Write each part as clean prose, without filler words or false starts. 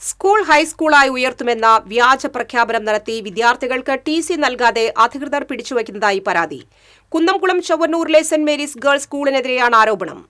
School ഹൈസ്കൂളായി ഉയർത്തുമെന്ന വ്യാജ പ്രഖ്യാപനം നടത്തി വിദ്യാർത്ഥികൾക്ക് ടി.സി. നൽകാതെ അധികൃതർ പിടിച്ചുവയ്ക്കുന്നതായി പരാതി. കുന്നംകുളം ചൊവ്വന്നൂരിലെ സെന്റ് മേരീസ് ഗേൾസ് സ്കൂളിനെതിരെയാണ് ആരോപണം.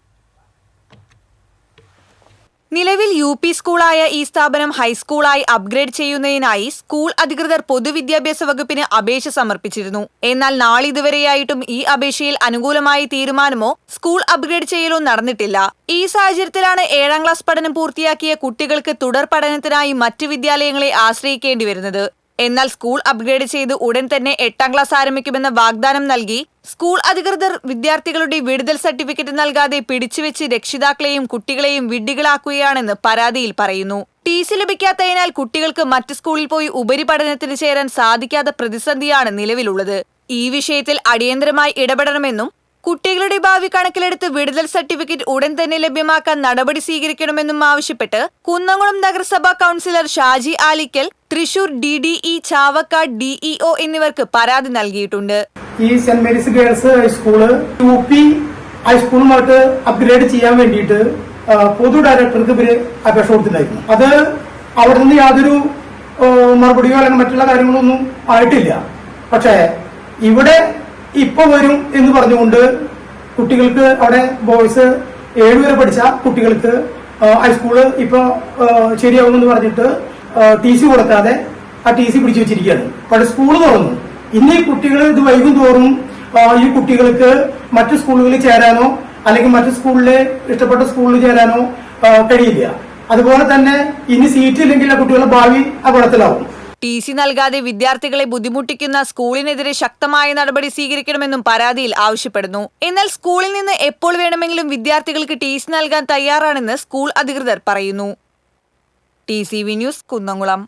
നിലവിൽ യു.പി. സ്കൂളായ ഈ സ്ഥാപനം ഹൈസ്കൂളായി അപ്ഗ്രേഡ് ചെയ്യുന്നതിനായി സ്കൂൾ അധികൃതർ പൊതുവിദ്യാഭ്യാസ വകുപ്പിന് അപേക്ഷ സമർപ്പിച്ചിരുന്നു. എന്നാൽ നാളിതുവരെയായിട്ടും ഈ അപേക്ഷയിൽ അനുകൂലമായ തീരുമാനമോ സ്കൂൾ അപ്ഗ്രേഡ് ചെയ്യലോ നടന്നിട്ടില്ല. ഈ സാഹചര്യത്തിലാണ് 7ാം ക്ലാസ് പഠനം പൂർത്തിയാക്കിയ കുട്ടികൾക്ക് തുടർ പഠനത്തിനായി മറ്റു വിദ്യാലയങ്ങളെ ആശ്രയിക്കേണ്ടി വരുന്നത്. എന്നാൽ സ്കൂൾ അപ്ഗ്രേഡ് ചെയ്ത് ഉടൻ തന്നെ 8ാം ക്ലാസ് ആരംഭിക്കുമെന്ന വാഗ്ദാനം നൽകി സ്കൂൾ അധികൃതർ വിദ്യാർത്ഥികളുടെ വിടുതൽ സർട്ടിഫിക്കറ്റ് നൽകാതെ പിടിച്ചുവെച്ച് രക്ഷിതാക്കളെയും കുട്ടികളെയും വിഡ്ഢികളാക്കുകയാണെന്ന് പരാതിയിൽ പറയുന്നു. ടി.സി. ലഭിക്കാത്തതിനാൽ കുട്ടികൾക്ക് മറ്റ് സ്കൂളിൽ പോയി ഉപരിപഠനത്തിന് ചേരാൻ സാധിക്കാത്ത പ്രതിസന്ധിയാണ് നിലവിലുള്ളത്. ഈ വിഷയത്തിൽ അടിയന്തരമായി ഇടപെടണമെന്നും കുട്ടികളുടെ ഭാവി കണക്കിലെടുത്ത് വിടുതൽ സർട്ടിഫിക്കറ്റ് ഉടൻ തന്നെ ലഭ്യമാക്കാൻ നടപടി സ്വീകരിക്കണമെന്നും ആവശ്യപ്പെട്ട് കുന്നംകുളം നഗരസഭാ councillor Shaji Alikkal, Thrissur DDE, Chavakkad DEO എന്നിവർക്ക് പരാതി നൽകിയിട്ടുണ്ട്. ഈ saint Mary's girls high school UP ഹൈസ്കൂളുമായിട്ട് അപ്ഗ്രേഡ് ചെയ്യാൻ വേണ്ടിയിട്ട് പൊതു ഡയറക്ടർക്ക് ഇവര് അപേക്ഷ കൊടുത്തിട്ടുണ്ടായിരുന്നു. അത് അവിടെ നിന്ന് യാതൊരു മറുപടിയോ അല്ലെങ്കിൽ മറ്റുള്ള കാര്യങ്ങളൊന്നും ആയിട്ടില്ല. പക്ഷേ ഇവിടെ ഇപ്പൊ വരും എന്ന് പറഞ്ഞുകൊണ്ട് കുട്ടികൾക്ക് അവിടെ ബോയ്സ് 7 വരെ പഠിച്ച കുട്ടികൾക്ക് ഹൈസ്കൂള് ഇപ്പൊ ശരിയാവുമെന്ന് പറഞ്ഞിട്ട് ടി.സി. കൊടുക്കാതെ ആ ടി.സി. പിടിച്ചു വെച്ചിരിക്കുകയാണ്. പക്ഷെ സ്കൂള് തുറന്നു. ഇനി കുട്ടികൾ ഇത് വൈകും തോറും ഈ കുട്ടികൾക്ക് മറ്റു സ്കൂളുകളിൽ ചേരാനോ അല്ലെങ്കിൽ മറ്റു സ്കൂളിലെ ഇഷ്ടപ്പെട്ട സ്കൂളിൽ ചേരാനോ കഴിയില്ല. അതുപോലെ തന്നെ ഇനി സീറ്റ് ഇല്ലെങ്കിൽ ആ കുട്ടികളുടെ ഭാവി അപകടത്തിലാവും. ടി.സി. നൽകാതെ വിദ്യാർത്ഥികളെ ബുദ്ധിമുട്ടിക്കുന്ന സ്കൂളിനെതിരെ ശക്തമായ നടപടി സ്വീകരിക്കണമെന്നും പരാതിയിൽ ആവശ്യപ്പെടുന്നു. എന്നാൽ സ്കൂളിൽ നിന്ന് എപ്പോൾ വേണമെങ്കിലും വിദ്യാർത്ഥികൾക്ക് ടി.സി. നൽകാൻ തയ്യാറാണെന്ന് സ്കൂൾ അധികൃതർ പറയുന്നു. TCV news, Kunnamkulam.